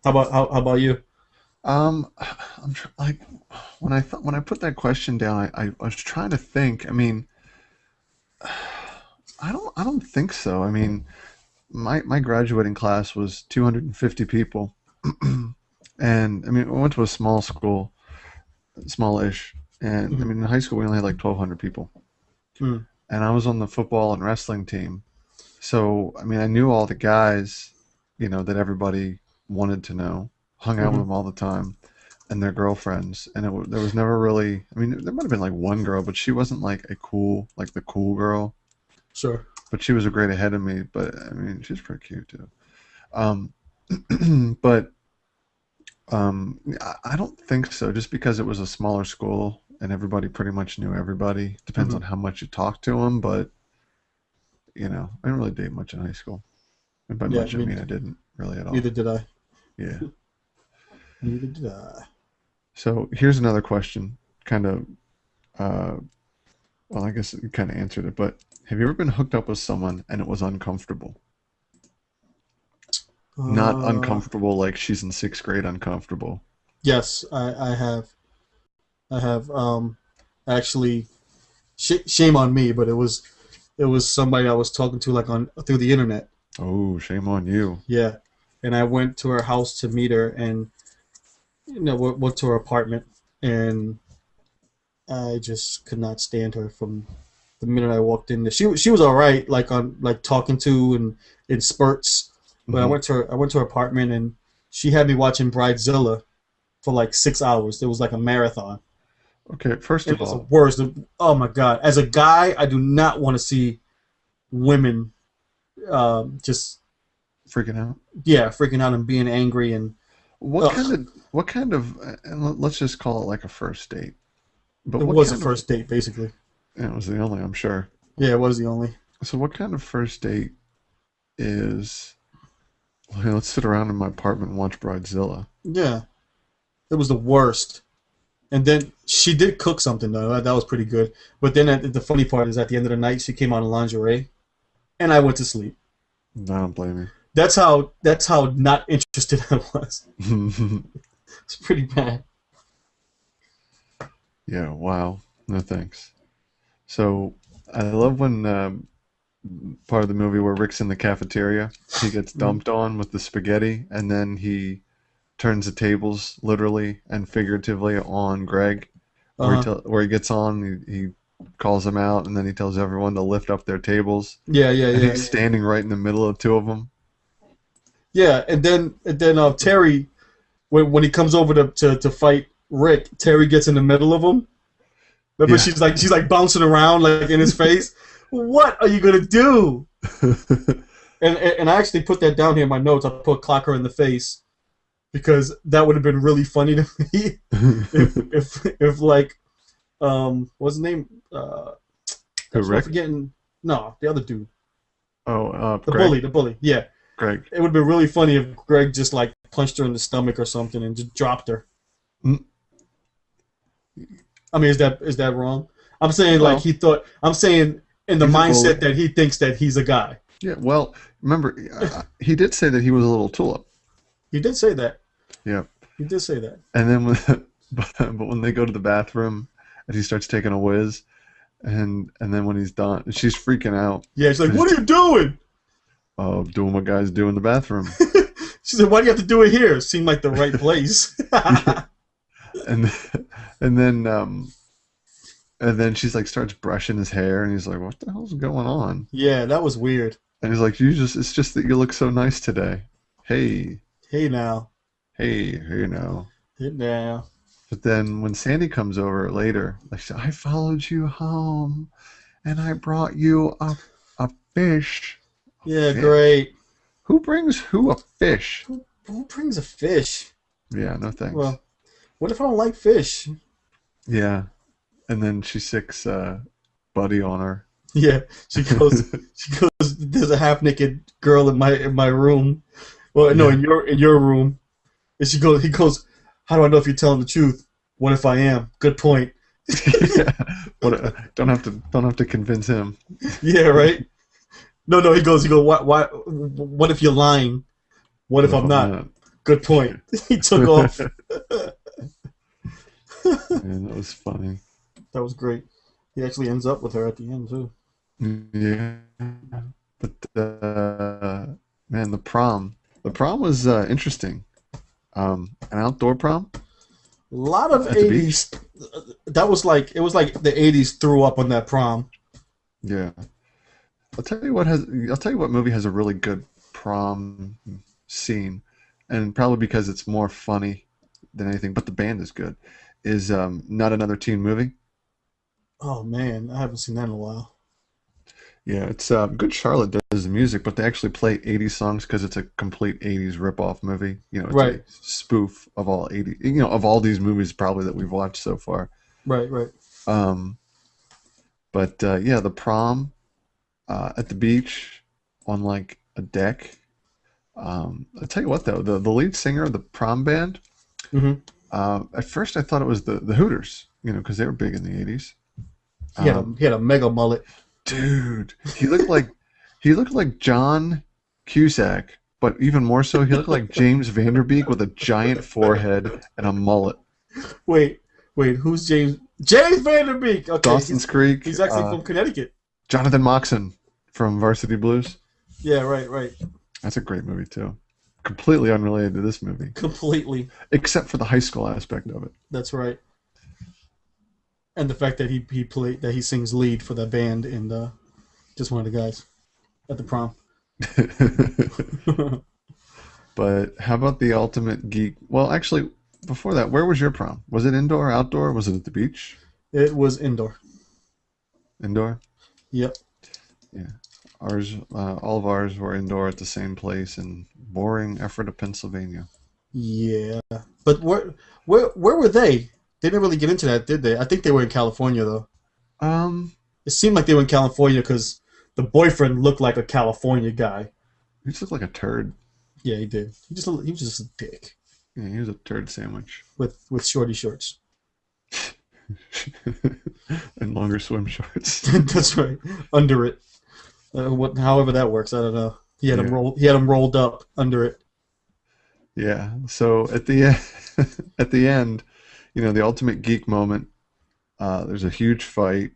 How about you? Like when I put that question down, I was trying to think. I mean, I don't think so. I mean, my graduating class was 250 people, and I mean, I went to a small school, smallish. And I Mm-hmm. mean, in high school we only had like 1,200 people, Mm. and I was on the football and wrestling team. So I mean, I knew all the guys, that everybody wanted to know. Hung out with Mm-hmm. them all the time, and their girlfriends. And there was never really. I mean, there might have been like one girl, but she wasn't like the cool girl. Sure. But she was a grade ahead of me. But I mean, she's pretty cute too. Um, but I don't think so. Just because it was a smaller school and everybody pretty much knew everybody. Depends Mm-hmm. on how much you talk to them, but I didn't really date much in high school. And by Yeah. much, I mean I didn't really at all. Neither did I. Yeah. Neither did I. So here's another question. Kind of, uh, well, I guess you kind of answered it, but have you ever been hooked up with someone and it was uncomfortable? Not Uh, uncomfortable like she's in sixth grade uncomfortable. yes, I have. I have. Actually, shame on me, but it was somebody I was talking to like on through the internet. Oh, shame on you. Yeah, and I went to her house to meet her, and went to her apartment, and I just could not stand her from the minute I walked in there. She was all right, like on like talking to and in spurts, but Hmm. I went to her apartment, and she had me watching Bridezilla for like 6 hours. It was like a marathon. Okay, first It of was the all, worst. Oh my god! As a guy, I do not want to see women just freaking out. yeah freaking out and being angry and What kind ugh. of and let's just call it like a first date. But It what was a kind of first date basically. it was the only, I'm sure. Yeah, it was the only. So what kind of first date is, well, hey, let's sit around in my apartment and watch Bridezilla. Yeah, it was the worst. And then she did cook something though. That was pretty good. But then the funny part is at the end of the night she came out in lingerie, and I went to sleep. I don't blame That's how not interested I was. you. It's pretty bad. Yeah, wow. No thanks. So I love when part of the movie where Rick's in the cafeteria, he gets Mhm. dumped on with the spaghetti, and then he turns the tables literally and figuratively on Greg, Uh-huh. where he gets on, he calls him out, and then he tells everyone to lift up their tables, Yeah, yeah, and yeah, he's yeah. standing right in the middle of two of them. Yeah, and then Terry when he comes over to fight Rick, Terry gets in the middle of him. Remember, Yeah. she's like bouncing around like in his face. What are you gonna do? And I actually put that down here in my notes. I put clock her in the face because that would have been really funny to me if like what's his name? Who, That's what I'm Rick? forgetting. No, the other dude, Oh, the Greg. bully, the bully. Yeah, Greg. it would have been really funny if Greg just like punched her in the stomach or something and just dropped her. Mm, I mean, is that wrong? I'm saying like well, he thought. I'm saying in the he's a bully. mindset that he thinks that he's a guy. Yeah. Well, remember, he did say that he was a little tulip. He did say that. Yeah. He did say that. And then but when they go to the bathroom and he starts taking a whiz, and then when he's done, she's freaking out. Yeah, she's like, And "What he's, are you doing?" oh, doing what guys do in the bathroom. She said, "Why do you have to do it here?" Seemed like the right place. Yeah. And and then um and then she's like starts brushing his hair, and he's like, "What the hell's going on?" Yeah, that was weird. And he's like, it's just that you look so nice today. Hey, Hey now, hey now. hey now. But then when Sandy comes over later, like, I followed you home and I brought you a fish. A Yeah, fish? great. Who brings who a fish? Who brings a fish? Yeah, no thanks. Well, what if I don't like fish? Yeah. And then she sicks Buddy on her. Yeah, she goes. She goes. There's a half naked girl in my room. Well, no, Yeah. in your room. And she goes. He goes. How do I know if you're telling the truth? What if I am? Good point. Yeah. Don't have to convince him. Yeah, right. No, no. He goes. He goes. What if you're lying? What What if if I'm I'm not? not? Good point. He took off. Man, that was funny. That was great. He actually ends up with her at the end too. Yeah. But man, the prom was interesting. An outdoor prom. A lot of At the beach. 80s. That was like it was like the 80s threw up on that prom. Yeah. I'll tell you what movie has a really good prom scene, and probably because it's more funny than anything, but the band is good. Is Not Another Teen Movie? Oh man, I haven't seen that in a while. Yeah, it's Good Charlotte does the music, but they actually play 80s songs because it's a complete 80s rip-off movie. It's a Right, spoof of all 80, of all these movies probably that we've watched so far. right, right. Um, but yeah, the prom at the beach on like a deck. I'll tell you what though, the lead singer of the prom band, Hmm. at first I thought it was the Hooters, because they were big in the 80s. He had a mega mullet. Dude, he looked like John Cusack, but even more so, he looked like James Vanderbeek with a giant forehead and a mullet. Wait, wait, who's James? James Vanderbeek. Okay, Dawson's Creek, he's actually from Connecticut. Jonathan Moxon from Varsity Blues. Yeah, right, right. That's a great movie too. Completely unrelated to this movie, Completely. except for the high school aspect of That's right. And the fact that he sings lead for that band and just one of the guys at the prom. it. But how about the ultimate geek? Well, actually, before that, where was your prom? Was it indoor, outdoor? Was it at the beach? It was indoor. Indoor? Yep. Yeah. All of ours were indoor at the same place in boring Ephrata, Pennsylvania. Yeah. But where were they? They didn't really get into that, did they? I think they were in California though. Um, It seemed like they were in California because the boyfriend looked like a California guy. he just looked like a turd. Yeah, he did. He was just a dick Yeah, he was a turd sandwich. with shorty shorts. And longer swim shorts. That's right. Under it. However that works, I don't know. He had him Yeah. rolled. He had him rolled up under it. Yeah. So at the at the end, the ultimate geek moment. There's a huge fight,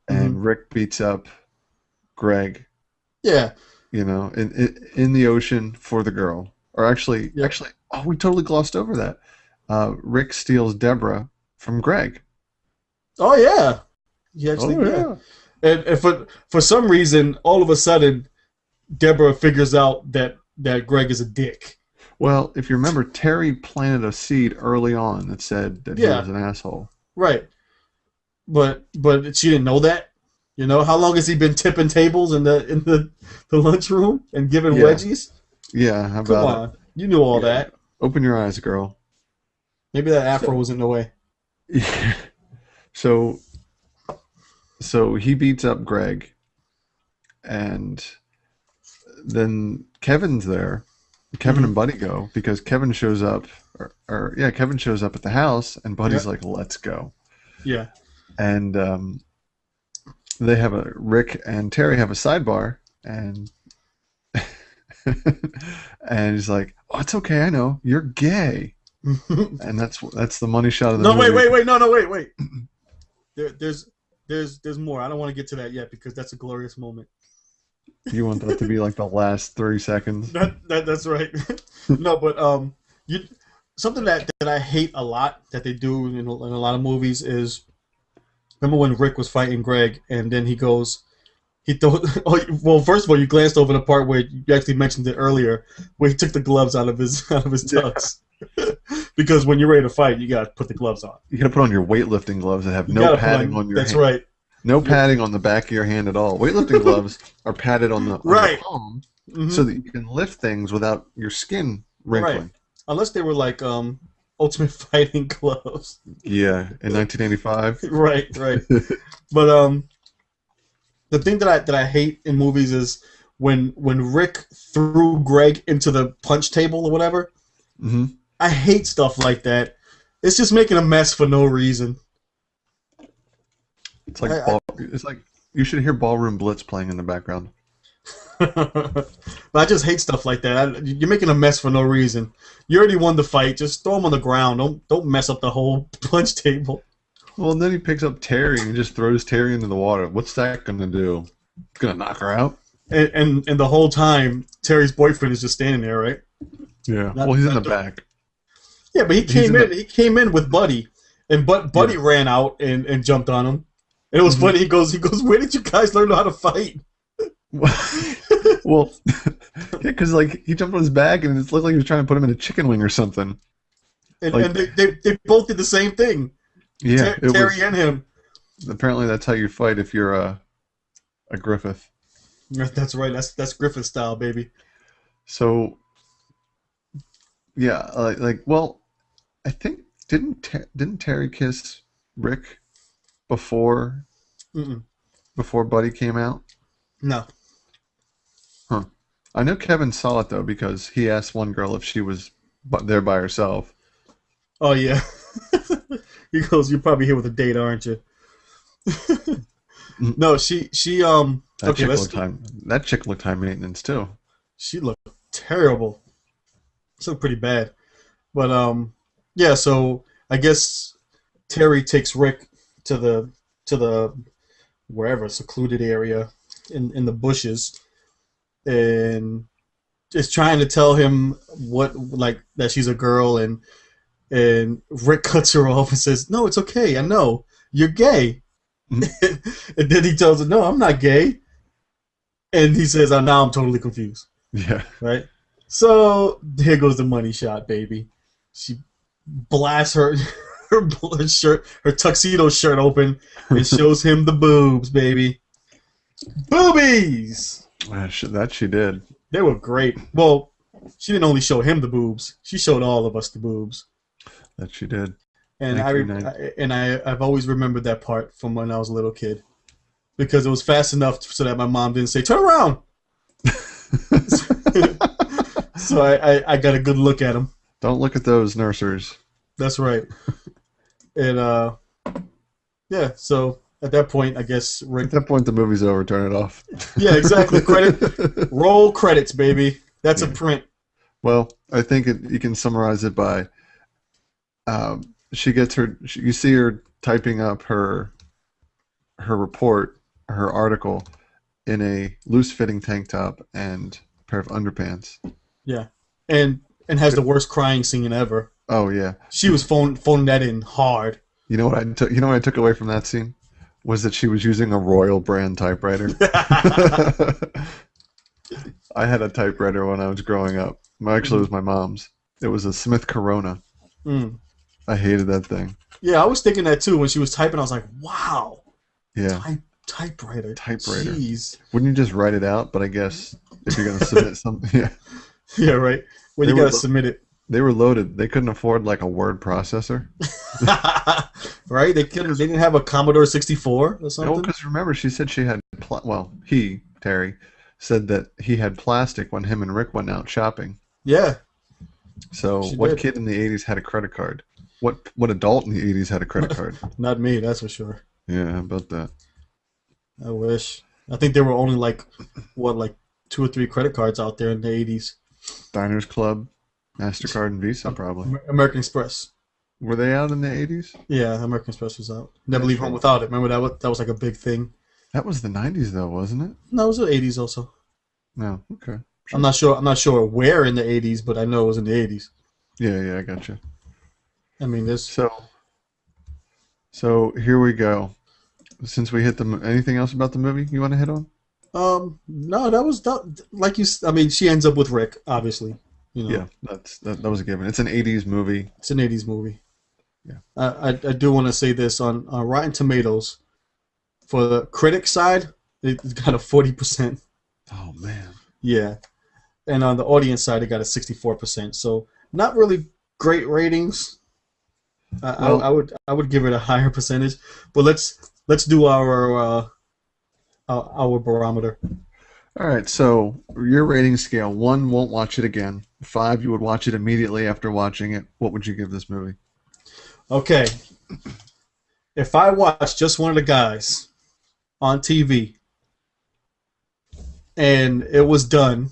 Hmm. and Rick beats up Greg. Yeah. In the ocean for the girl. Or Yep. oh, we totally glossed over that. Rick steals Deborah from Greg. Oh yeah. He actually Oh yeah. yeah. And for some reason, all of a sudden, Deborah figures out that Greg is a dick. Well, if you remember, Terry planted a seed early on that said that he was Yeah. an asshole. Right. But she didn't know that. How long has he been tipping tables in the lunchroom and giving Yeah. wedgies? Yeah, how Come about on, you knew all it? Yeah. that. Open your eyes, girl. Maybe that afro So, was in the way. so, so he beats up Greg, and then Kevin's there. Kevin Hmm. and Buddy go because Kevin shows up, or Kevin shows up at the house, and Buddy's Yeah, like, "Let's go." yeah, And they have Rick and Terry have a sidebar, and and he's like, "Oh, it's okay. I know you're gay," no, and that's the money shot of the wait, movie. wait, wait, no, wait. There's more. I don't want to get to that yet because that's a glorious moment. You want that to be like the last 3 seconds? That's right. No, but you something that I hate a lot that they do in a lot of movies is remember when Rick was fighting Greg and then he thought oh well first of all you glanced over the part where you actually mentioned it earlier where he took the gloves out of his Yeah. tux because when you're ready to fight you gotta put the gloves on. You gotta put on your weightlifting gloves that have You no gotta put padding on your that's hand. right. No Yeah. padding on the back of your hand at all. Weightlifting gloves are padded on the Right. palm Hmm. so that you can lift things without your skin Right. wrinkling. Unless they were like Ultimate Fighting gloves. Yeah, in 1985. Right, right. But the thing that I hate in movies is when Rick threw Greg into the punch table or whatever. Hmm. I hate stuff like that. It's just making a mess for no reason. It's like I, it's like you should hear Ballroom Blitz playing in the background. but I just hate stuff like that. You're making a mess for no reason. You already won the fight. Just throw him on the ground. Don't mess up the whole punch table. Well, and then he picks up Terry and just throws Terry into the water. What's that gonna do? It's gonna knock her out. And the whole time Terry's boyfriend is just standing there, right? Yeah. Not, Well, he's in not the do- back. Yeah, but he He's came in in. the. He came in with Buddy, and Buddy Yeah. ran out and jumped on him. And it was Mhm. funny. He goes, "Where did you guys learn how to fight?" Well, yeah, because like he jumped on his back and it looked like he was trying to put him in a chicken wing or something. And Like, they both did the same thing. yeah, it Terry was. and him. Apparently, that's how you fight if you're a Griffith. That's right. That's Griffith style, baby. So yeah, well, I think didn't Terry kiss Rick before Mm-mm. before Buddy came out? No. Huh. I know Kevin saw it though because he asked one girl if she was there by herself. Oh yeah. He goes, "You're probably here with a date, aren't you?" Mm. No, she That okay, chick let's looked high maintenance too. she looked terrible. She looked pretty bad. But yeah, so I guess Terry takes Rick to the wherever secluded area in the bushes and is trying to tell him what like that she's a girl and Rick cuts her off and says, "No, it's okay. I know. You're gay." Mhm. And then he tells her, "No, I'm not gay." And he says, "Oh, now I'm totally confused." Yeah. Right? So here goes the money shot, baby. She blasts her shirt, her tuxedo shirt open and shows him the boobs, baby. Boobies! That she did. They were great. Well, she didn't only show him the boobs; she showed all of us the boobs. That she did. And I've always remembered that part from when I was a little kid because it was fast enough so that my mom didn't say "turn around." So I got a good look at him. Don't look at those nurseries. That's right. And yeah. So at that point, I guess Rick. At that point, the movie's over. Turn it off. Yeah, exactly. Roll credits, baby. That's a print. Well, I think you can summarize it by she gets you see her typing up her report, her article in a loose-fitting tank top and a pair of underpants. Yeah, and has the worst crying scene ever. Oh yeah. She was phoning that in hard. You know what I took away from that scene was that she was using a Royal brand typewriter. I had a typewriter when I was growing up. Actually, it was my mom's. It was a Smith Corona. Mm. I hated that thing. Yeah, I was thinking that too when she was typing. I was like, "Wow, Yeah. typewriter. Typewriter. Jeez." Wouldn't you just write it out? But I guess if you're gonna submit something, yeah. Yeah, right. When you gotta submit it. They were loaded. They couldn't afford like a word processor. Right? They didn't have a Commodore 64 or something. No, because remember, she said she had. Terry, said that he had plastic when him and Rick went out shopping. Yeah. So She what did. kid in the '80s had a credit card? What adult in the '80s had a credit card? Not me, that's for sure. Yeah, how about that? I wish. I think there were only like 2 or 3 credit cards out there in the 80s. Diners Club, MasterCard, and Visa probably. American Express. Were they out in the '80s? Yeah, American Express was out. Never That's leave home right. without it. Remember that was like a big thing. That was the '90s though, wasn't it? No, it was the 80s also. No. Okay. I'm not sure where in the 80s, but I know it was in the 80s. Yeah, I got you. I mean, there's So here we go. Since we hit anything else about the movie you want to hit on? no, like I mean, she ends up with Rick, obviously. You know, Yeah, that was a given. It's an '80s movie. it's an 80s movie. Yeah. I do want to say this on Rotten Tomatoes. For the critic side, it got a 40%. Oh man. Yeah, and on the audience side, it got a 64%. So not really great ratings. Well- I would give it a higher percentage. But let's do our barometer. All right, so your rating scale: 1, won't watch it again. 5, you would watch it immediately after watching it. What would you give this movie? Okay, if I watched just one of the guys on TV and it was done,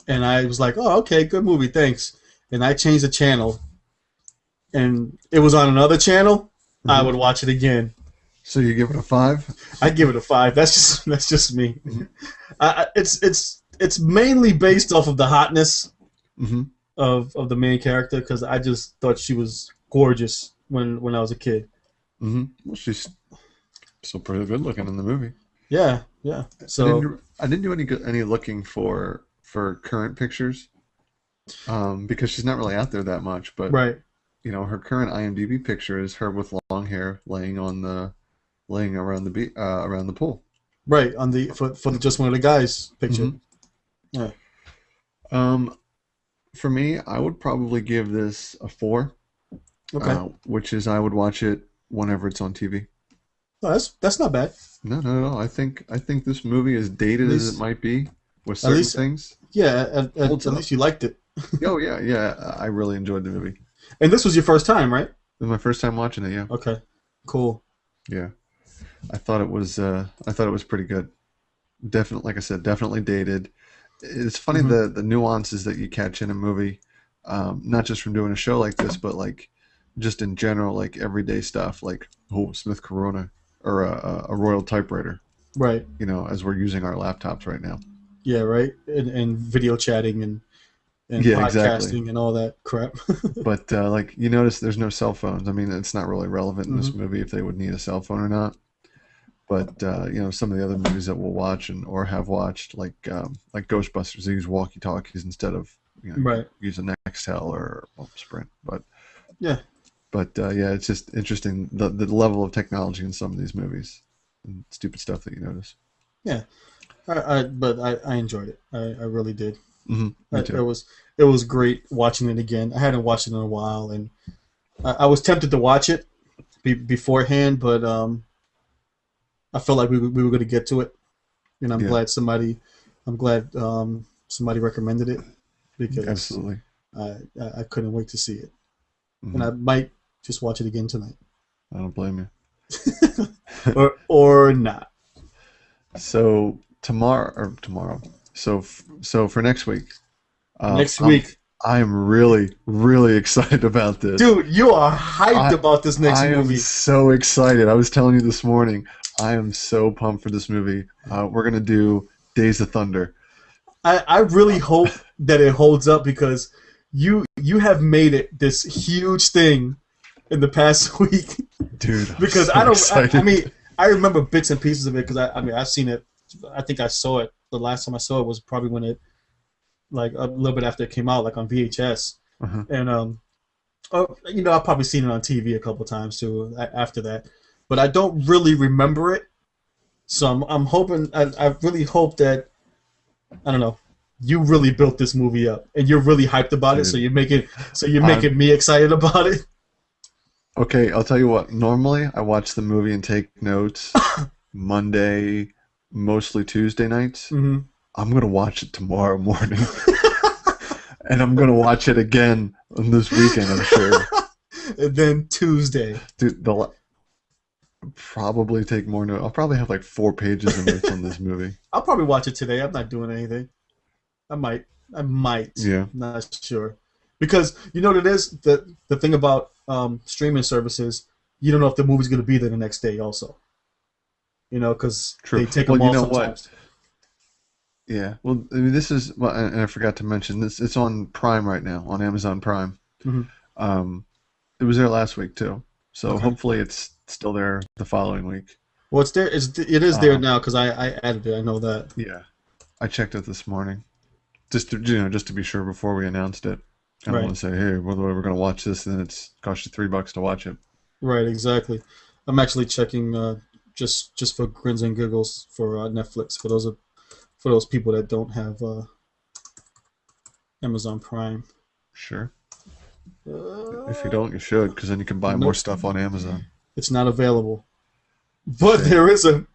and I was like, "Oh, okay, good movie, thanks," and I changed the channel, and it was on another channel, I would watch it again. So you give it a 5? I'd give it a 5. That's just me. It's mainly based off of the hotness. Mm-hmm. of the main character because I just thought she was gorgeous when I was a kid. Well, she's still pretty good looking in the movie. Yeah, yeah. I didn't So do, I didn't do any looking for current pictures, because she's not really out there that much. But right, her current IMDb picture is her with long hair laying around the pool. right on the for the just one of the guys picture. hmm Yeah. Um, for me, I would probably give this a 4, Okay. which is I would watch it whenever it's on TV. No, that's not bad. No, no, no. I think this movie, as At dated as it least might be with at certain least things, yeah. holds At up. least you liked it. Oh yeah, yeah. I really enjoyed the movie. And this was your first time, right? It was my first time watching it. Yeah, Okay. Cool. yeah. I thought it was pretty good. Definitely, like I said, definitely dated. It's funny hmm the nuances that you catch in a movie, not just from doing a show like this, but like just in general, like everyday stuff, like Smith Corona or a Royal typewriter. Right. As we're using our laptops right now. Yeah. Right. And video chatting and Yeah, exactly. podcasting and all that crap. But like you notice, there's no cell phones. I mean, it's not really relevant in this hmm movie if they would need a cell phone or not. But some of the other movies that we'll watch or have watched, like Ghostbusters, they use walkie-talkies instead of Right. use a Nextel or Sprint. But Yeah. yeah, it's just interesting the level of technology in some of these movies and stupid stuff that you notice. Yeah. But I enjoyed it. I really did. Me too. It was great watching it again. I hadn't watched it in a while, and I was tempted to watch it beforehand, but I felt like we were going to get to it, and Yeah, I'm glad somebody recommended it because absolutely. I couldn't wait to see it, and hmm I might just watch it again tonight, I don't blame you. or not. So tomorrow. So for next week, um, Next I'm week, I am really really excited about this. dude, you are hyped I about this next I am movie. so excited. I was telling you this morning. I am so pumped for this movie. We're gonna do Days of Thunder. I really hope that it holds up because you have made it this huge thing in the past week. Dude, I'm Because so I excited. mean I remember bits and pieces of it because I mean I've seen it. I think I saw it the last time I saw it was probably when it like a little bit after it came out, like on VHS. Uh-huh. And I've probably seen it on TV a couple times too after that, but I don't really remember it. So I'm hoping I really hope that I don't know. You really built this movie up, and you're really hyped about it. Dude, So you're I'm making me excited about it. okay. I'll tell you what. Normally, I watch the movie and take notes Monday, mostly Tuesday nights. hmm I'm gonna watch it tomorrow morning, and I'm gonna watch it again on this weekend. I'm sure. And then Tuesday. Dude, probably take more notes. I'll probably have like 4 pages of notes on this movie. I'll probably watch it today. I'm not doing anything. I might. I might. Yeah. Not sure. Because you know what it is? The thing about streaming services, you don't know if the movie's going to be there the next day also. Because True. they take Well, them you off know what? sometimes. Yeah. Well, I mean, this is, well, and I forgot to mention this. It's on Prime right now, on Amazon Prime. hmm Um, it was there last week too, so Okay. hopefully it's still there the following week. Well, it's there. It is there Um, now because I added it. I know that. yeah, I checked it this morning, just to be sure before we announced it. I don't Right. want to say, hey, we're going to watch this, and then it's cost you $3 to watch it. Right. Exactly. I'm actually checking just for grins and giggles for Netflix for those people that don't have Amazon Prime. Sure. If you Uh, don't, you should, because then you can buy more nope, stuff on Amazon. it's not available. But Shame. there is a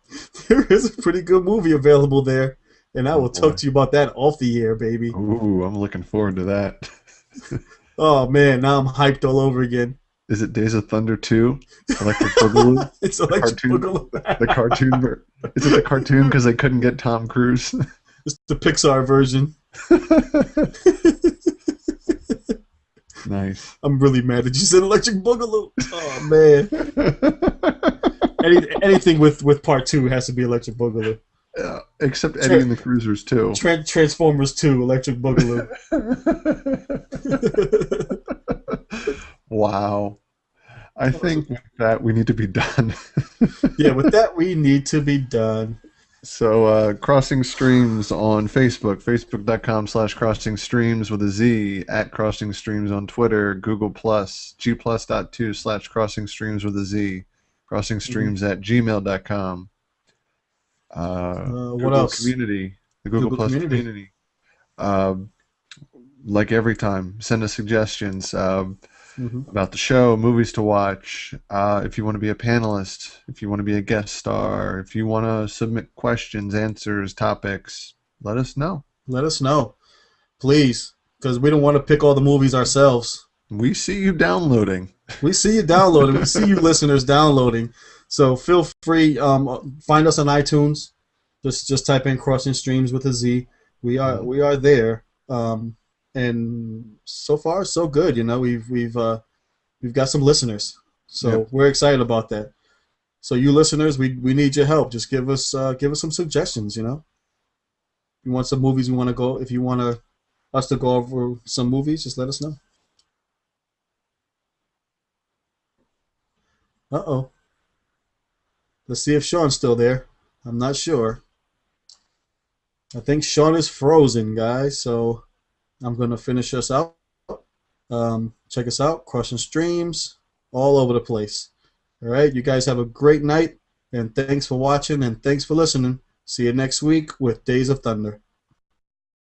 pretty good movie available there, and I Oh will talk boy. to you about that off the air, baby. Ooh, I'm looking forward to that. Oh man, now I'm hyped all over again. Is it Days of Thunder 2? Electric Boogaloo? It's The Electric cartoon? Boogaloo. The cartoon? Is it the cartoon because they couldn't get Tom Cruise? It's the Pixar version. Nice. I'm really mad that you said Electric Boogaloo. Oh man, anything with part two has to be Electric Boogaloo. Except Eddie Tra- and the Cruisers too. Transformers 2, Electric Boogaloo. Wow. I think with that we need to be done. Yeah, with that, we need to be done. So, Crossing Streams on Facebook, facebook.com/Crossing Streams with a Z, at Crossing Streams on Twitter, Google Plus, G+.2/Crossing Streams with a Z, Crossing Mhm. Streams at gmail.com, What Google else? Community, the Google Google Plus Community. Community. Uh, like every time, send us suggestions. Hmm. About the show, movies to watch, if you want to be a panelist, if you want to be a guest star, if you want to submit questions, answers, topics, let us know. Let us know, please, because we don't want to pick all the movies ourselves. We see you downloading. We see you downloading. We see you listeners downloading. So feel free. Find us on iTunes. Just type in Crossing Streams with a Z. We are there. And so far so good. You know, we've got some listeners. So Yep. we're excited about that. So you listeners, we need your help. Just give us some suggestions. You know, if you want some movies we want to go. If you want us to go over some movies, just let us know. Uh-oh. Let's see if Sean's still there. I'm not sure. I think Sean is frozen, guys. So I'm gonna finish us out. Check us out, Crossing Streams, all over the place. All right, you guys have a great night, and thanks for watching, and thanks for listening. See you next week with Days of Thunder.